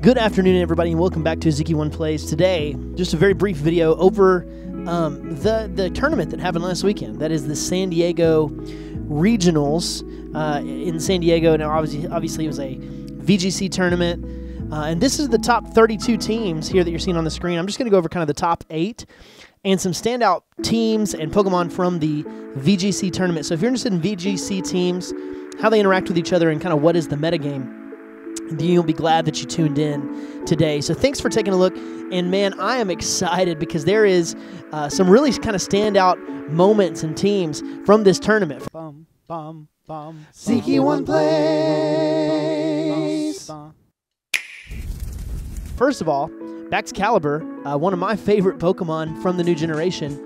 Good afternoon, everybody, and welcome back to Ziki1 Plays. Today, just a very brief video over the tournament that happened last weekend. That is the San Diego Regionals in San Diego. Now, obviously, it was a VGC tournament, and this is the top 32 teams here that you're seeing on the screen. I'm just going to go over kind of the top 8 and some standout teams and Pokemon from the VGC tournament. So if you're interested in VGC teams, how they interact with each other, and kind of what is the metagame, you'll be glad that you tuned in today. So thanks for taking a look. And man, I am excited because there is some really kind of standout moments and teams from this tournament. Ziki1 Plays. First of all, VGC, one of my favorite Pokemon from the new generation,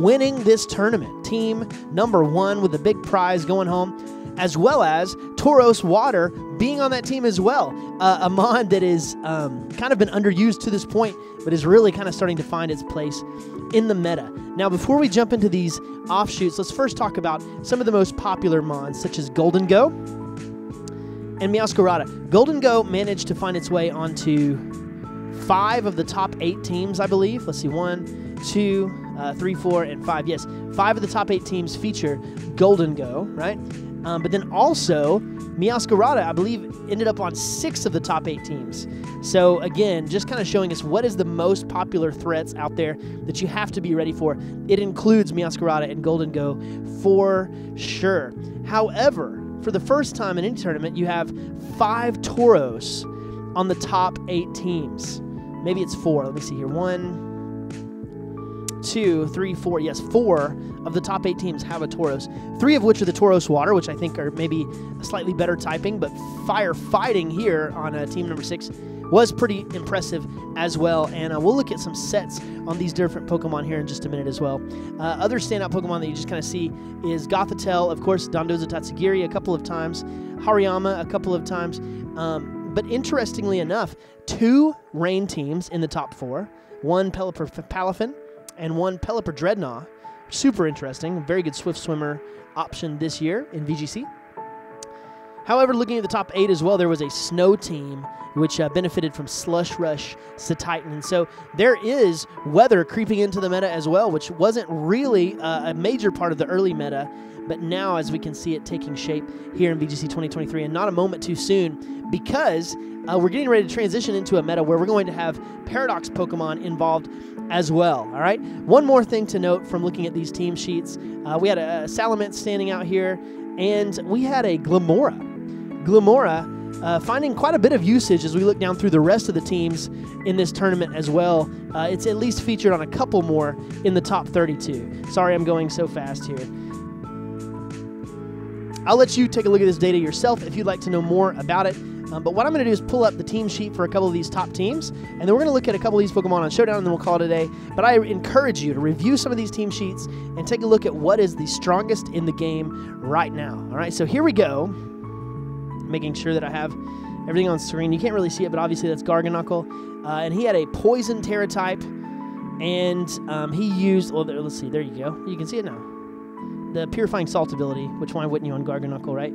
winning this tournament. Team number 1 with a big prize going home, as well as Tauros Water being on that team as well. A mod that is kind of been underused to this point, but is really kind of starting to find its place in the meta. Now, before we jump into these offshoots, let's first talk about some of the most popular mods, such as Golden Go and Meowscarada. Golden Go managed to find its way onto 5 of the top 8 teams, I believe. Let's see, 1, 2, 3, 4, and 5. Yes, 5 of the top 8 teams feature Golden Go, right? But then also, Meowscarada, I believe, ended up on 6 of the top 8 teams. So again, just kind of showing us what is the most popular threats out there that you have to be ready for. It includes Meowscarada and Golden Go for sure. However, for the first time in any tournament, you have 5 Tauros on the top 8 teams. Maybe it's 4. Let me see here. 1, 2, 3, 4. Yes, 4 of the top 8 teams have a Tauros. 3 of which are the Tauros Water, which I think are maybe a slightly better typing, but firefighting here on team number 6 was pretty impressive as well. And we'll look at some sets on these different Pokemon here in just a minute as well. Other standout Pokemon that you just kind of see is Gothitelle, of course, Dondozo Tatsugiri a couple of times, Hariyama a couple of times. But interestingly enough, 2 Rain teams in the top 4, 1 Pelipper Palafin and 1 Pelipper Dreadnought. Super interesting. Very good Swift Swimmer option this year in VGC. However, looking at the top 8 as well, there was a Snow team which benefited from Slush Rush Titan. And so there is weather creeping into the meta as well, which wasn't really a major part of the early meta, but now as we can see it taking shape here in VGC 2023, and not a moment too soon, because we're getting ready to transition into a meta where we're going to have Paradox Pokemon involved as well. All right. One more thing to note from looking at these team sheets, we had a Salamence standing out here, and we had a Glamora. Glamora finding quite a bit of usage as we look down through the rest of the teams in this tournament as well. It's at least featured on a couple more in the top 32. Sorry, I'm going so fast here. I'll let you take a look at this data yourself if you'd like to know more about it. But what I'm going to do is pull up the team sheet for a couple of these top teams, and then we're going to look at a couple of these Pokemon on Showdown, and then we'll call it a day. But I encourage you to review some of these team sheets and take a look at what is the strongest in the game right now. All right, so here we go. Making sure that I have everything on screen. You can't really see it, but obviously that's Garganacl. And he had a Poison Terra type, and he used, well, let's see, there you go. You can see it now. The Purifying Salt ability, which why wouldn't you on Garganacl, right?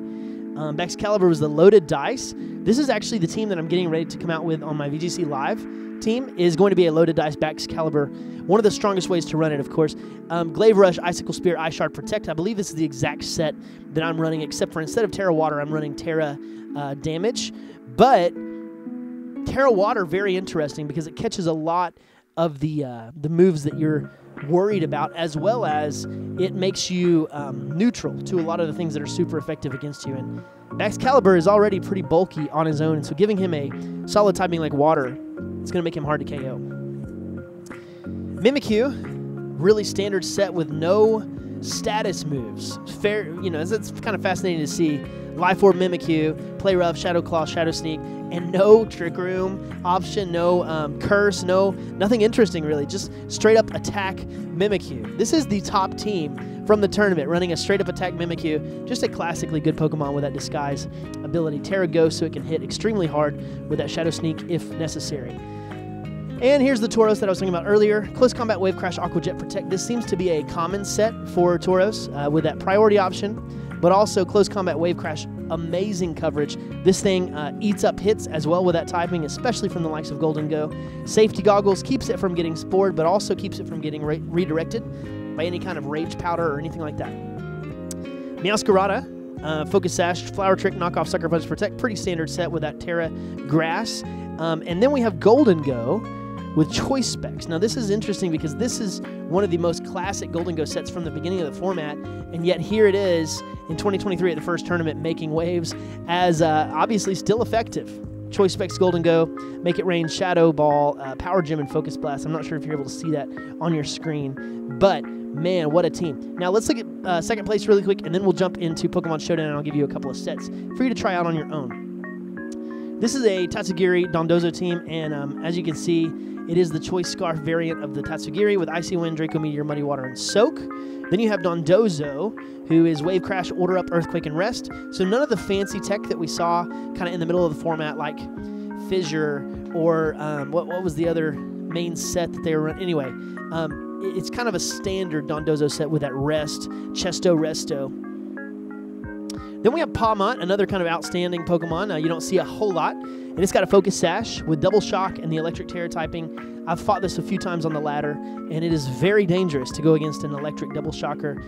VGC was the Loaded Dice. This is actually the team that I'm getting ready to come out with on my VGC Live team, is going to be a Loaded Dice VGC. One of the strongest ways to run it, of course. Glaive Rush, Icicle Spear, Ice Shard, Protect. I believe this is the exact set that I'm running, except for instead of Terra Water, I'm running Terra Damage. But Terra Water, very interesting because it catches a lot of the moves that you're worried about, as well as it makes you neutral to a lot of the things that are super effective against you. And VGC is already pretty bulky on his own, and so giving him a solid typing like Water, it's going to make him hard to KO. Mimikyu, really standard set with no status moves. Fair, you know, it's kind of fascinating to see. Life Orb Mimikyu, Play Rough, Shadow Claw, Shadow Sneak, and no Trick Room option, no Curse, nothing interesting really, just straight up attack Mimikyu. This is the top team from the tournament, running a straight up attack Mimikyu, just a classically good Pokemon with that Disguise ability. Terra Ghost, so it can hit extremely hard with that Shadow Sneak if necessary. And here's the Tauros that I was talking about earlier. Close Combat, Wave Crash, Aqua Jet, Protect. This seems to be a common set for Tauros with that priority option, but also Close Combat, Wave Crash, amazing coverage, This thing eats up hits as well with that typing, especially from the likes of Golden Go. Safety Goggles keeps it from getting spored, but also keeps it from getting redirected by any kind of rage powder or anything like that. Meowscarada, Focus Sash, Flower Trick, Knockoff, Sucker Punch, Protect. Pretty standard set with that Terra Grass. And then we have Golden Go with Choice Specs. Now this is interesting because this is one of the most classic Golden Go sets from the beginning of the format, and yet here it is in 2023 at the first tournament making waves as obviously still effective. Choice Specs Golden Go, Make It Rain, Shadow Ball, Power Gem, and Focus Blast. I'm not sure if you're able to see that on your screen, but man, what a team. Now let's look at second place really quick, and then we'll jump into Pokemon Showdown, and I'll give you a couple of sets for you to try out on your own. This is a Tatsugiri Dondozo team, and as you can see, it is the Choice Scarf variant of the Tatsugiri with Icy Wind, Draco Meteor, Muddy Water, and Soak. Then you have Dondozo, who is Wave Crash, Order Up, Earthquake, and Rest. So none of the fancy tech that we saw kind of in the middle of the format, like Fissure or what was the other main set that they were running? Anyway, it's kind of a standard Dondozo set with that Rest, Chesto Resto. Then we have Pawmot, another kind of outstanding Pokemon. You don't see a whole lot. And it's got a Focus Sash with Double Shock and the Electric Terra typing. I've fought this a few times on the ladder, and it is very dangerous to go against an Electric Double Shocker.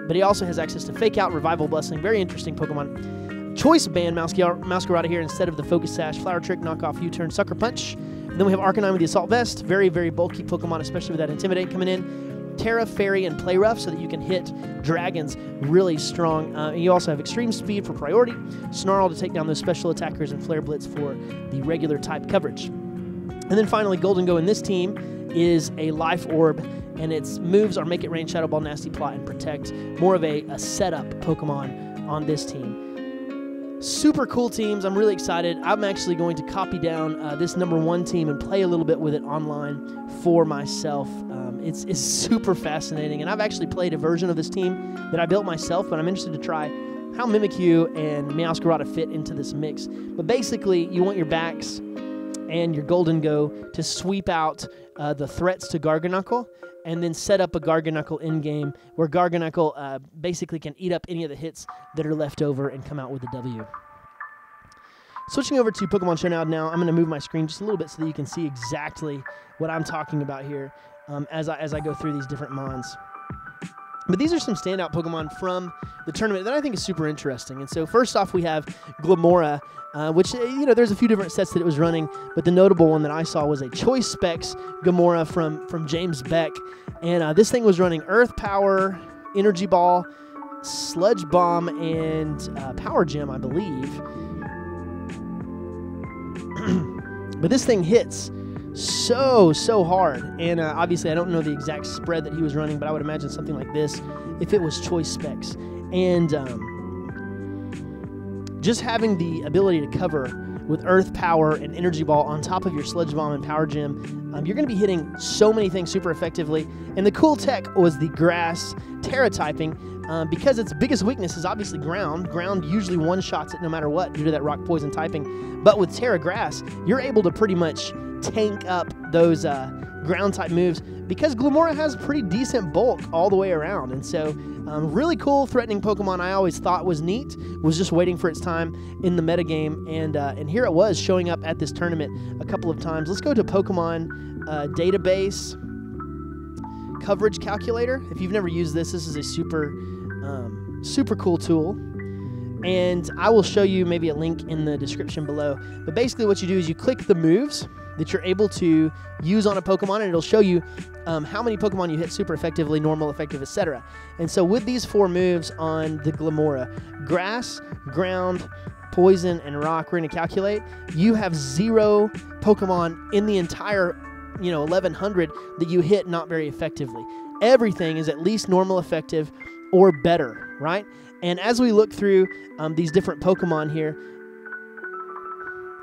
But he also has access to Fake Out, Revival Blessing. Very interesting Pokemon. Choice Band Meowscarada here instead of the Focus Sash. Flower Trick, Knockoff, U-Turn, Sucker Punch. And then we have Arcanine with the Assault Vest. Very, very bulky Pokemon, especially with that Intimidate coming in. Terra, Fairy, and Play Rough so that you can hit dragons really strong. And you also have Extreme Speed for priority, Snarl to take down those special attackers, and Flare Blitz for the regular type coverage. And then finally, Golden Go in this team is a Life Orb, and its moves are Make It Rain, Shadow Ball, Nasty Plot, and Protect. More of a setup Pokemon on this team. Super cool teams. I'm really excited. I'm actually going to copy down this #1 team and play a little bit with it online for myself. It's super fascinating, and I've actually played a version of this team that I built myself, but I'm interested to try how Mimikyu and Meowscarada fit into this mix. But basically, you want your backs and your Golden Go to sweep out the threats to Garganacl, and then set up a Garganacl in-game where Garganacl basically can eat up any of the hits that are left over and come out with a W. Switching over to Pokemon Showdown now, I'm going to move my screen just a little bit so that you can see exactly what I'm talking about here as I go through these different mons. But these are some standout Pokemon from the tournament that I think is super interesting. And so first off, we have Glamora, which, there's a few different sets that it was running, but the notable one that I saw was a Choice Specs Gamora from James Beck. And this thing was running Earth Power, Energy Ball, Sludge Bomb, and Power Gem, I believe. But this thing hits so hard, and obviously I don't know the exact spread that he was running, but I would imagine something like this if it was Choice Specs. And just having the ability to cover with Earth Power and Energy Ball on top of your Sludge Bomb and Power Gem, you're going to be hitting so many things super effectively. And the cool tech was the Grass Terra typing, because its biggest weakness is obviously ground. Ground usually one-shots it no matter what due to that Rock Poison typing. But with Terra Grass, you're able to pretty much tank up those ground-type moves because Glamora has pretty decent bulk all the way around. And so really cool, threatening Pokemon I always thought was neat, was just waiting for its time in the metagame. And here it was showing up at this tournament a couple of times. Let's go to Pokemon Database Coverage Calculator. If you've never used this, this is a super cool tool. And I will show you maybe a link in the description below. But basically what you do is you click the moves that you're able to use on a Pokemon, and it'll show you how many Pokemon you hit super effectively, normal, effective, etc. And so with these 4 moves on the Glamora, Grass, Ground, Poison, and Rock, we're going to calculate. You have 0 Pokemon in the entire 1100 that you hit not very effectively. Everything is at least normal, effective, or better, right? And as we look through these different Pokemon here,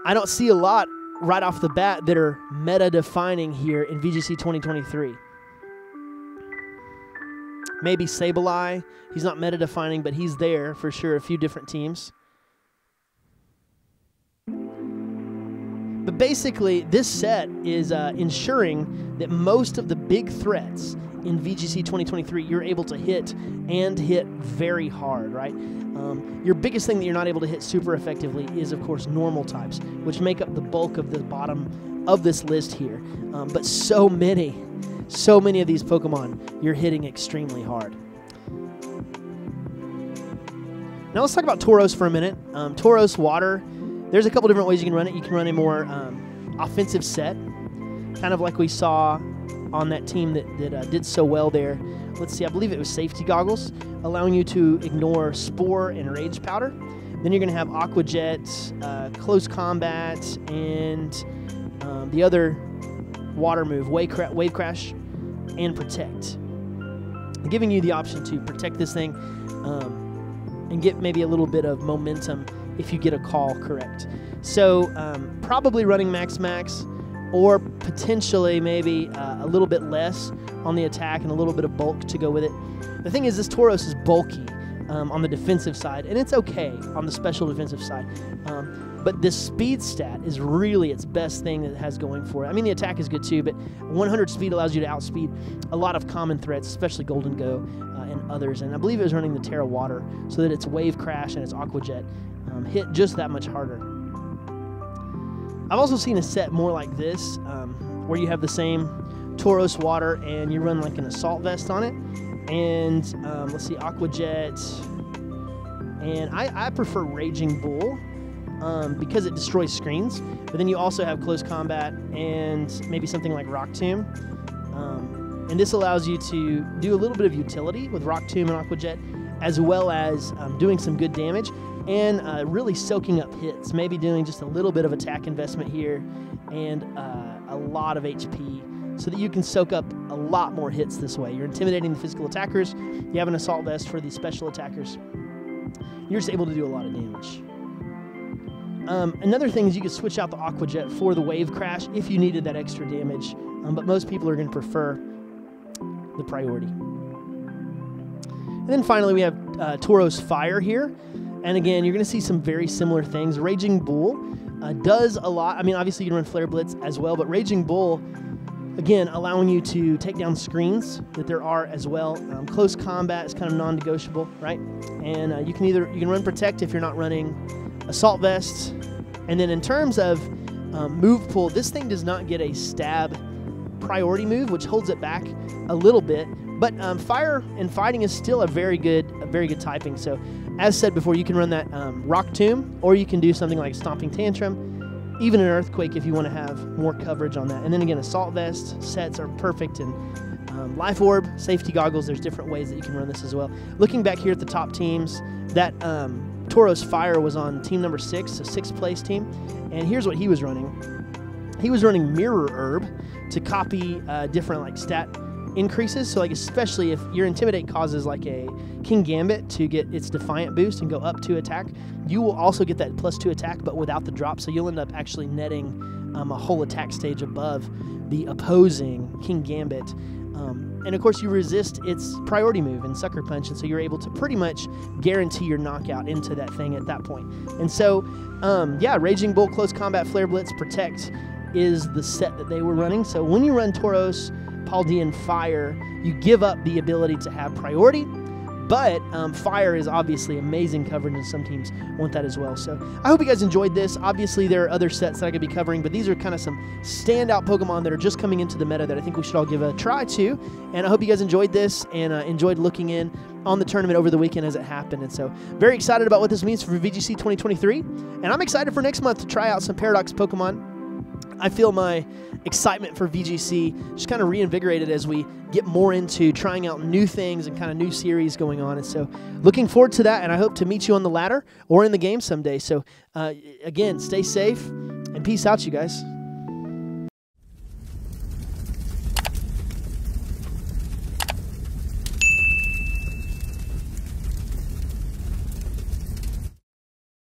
I don't see a lot right off the bat that are meta-defining here in VGC 2023. Maybe Sableye. He's not meta-defining, but he's there for sure. A few different teams. But basically, this set is ensuring that most of the big threats in VGC 2023 you're able to hit, and hit very hard, right? Your biggest thing that you're not able to hit super effectively is, of course, normal types, which make up the bulk of the bottom of this list here. But so many of these Pokemon you're hitting extremely hard. Now let's talk about Tauros for a minute. Tauros Water, there's a couple different ways you can run it. You can run a more offensive set, kind of like we saw on that team that did so well there. Let's see, I believe it was Safety Goggles, allowing you to ignore Spore and Rage Powder. Then you're going to have Aqua Jet, Close Combat, and the other water move, Wave Crash, and Protect. Giving you the option to protect this thing and get maybe a little bit of momentum if you get a call correct. So probably running Max, or potentially maybe a little bit less on the attack and a little bit of bulk to go with it. The thing is, this Tauros is bulky on the defensive side, and it's okay on the special defensive side. But this speed stat is really its best thing that it has going for it. I mean, the attack is good too, but 100 speed allows you to outspeed a lot of common threats, especially Golden Go and others. And I believe it was running the Terra Water so that its Wave Crash and its Aqua Jet hit just that much harder. I've also seen a set more like this, where you have the same Tauros Water and you run like an Assault Vest on it. And let's see, Aqua Jet. And I prefer Raging Bull because it destroys screens. But then you also have Close Combat and maybe something like Rock Tomb. And this allows you to do a little bit of utility with Rock Tomb and Aqua Jet, as well as doing some good damage and really soaking up hits. Maybe doing just a little bit of attack investment here and a lot of HP so that you can soak up a lot more hits this way. You're intimidating the physical attackers. You have an Assault Vest for the special attackers. You're just able to do a lot of damage. Another thing is you could switch out the Aqua Jet for the Wave Crash if you needed that extra damage, but most people are going to prefer the priority. And then finally we have Tauros Fire here. And again, you're going to see some very similar things. Raging Bull does a lot. I mean, obviously you can run Flare Blitz as well, but Raging Bull, again, allowing you to take down screens that there are as well. Close Combat is kind of non-negotiable, right? And you can run Protect if you're not running Assault Vest. And then in terms of move pool, this thing does not get a stab priority move, which holds it back a little bit. But Fire and Fighting is still a very good typing. So, as said before, you can run that Rock Tomb, or you can do something like Stomping Tantrum, even an Earthquake if you want to have more coverage on that. And then again, Assault Vest sets are perfect, and Life Orb, Safety Goggles, there's different ways that you can run this as well. Looking back here at the top teams, that Tauros Fire was on team number 6, so 6th place team. And here's what he was running. He was running Mirror Herb to copy different like stat increases. So like especially if your Intimidate causes like a King Gambit to get its Defiant boost and go up 2 attack, you will also get that +2 attack but without the drop. So you'll end up actually netting a whole attack stage above the opposing King Gambit. And of course you resist its priority move in Sucker Punch, and so you're able to pretty much guarantee your knockout into that thing at that point. And so yeah, Raging Bull, Close Combat, Flare Blitz, Protect is the set that they were running. So when you run Tauros, Paldean Fire, you give up the ability to have priority, but Fire is obviously amazing coverage, and some teams want that as well. So I hope you guys enjoyed this. Obviously, there are other sets that I could be covering, but these are kind of some standout Pokemon that are just coming into the meta that I think we should all give a try to. And I hope you guys enjoyed this and enjoyed looking in on the tournament over the weekend as it happened. And so very excited about what this means for VGC 2023. And I'm excited for next month to try out some Paradox Pokemon. I feel my excitement for VGC just kind of reinvigorated as we get more into trying out new things and kind of new series going on. And so looking forward to that, and I hope to meet you on the ladder or in the game someday. So again, stay safe and peace out, you guys.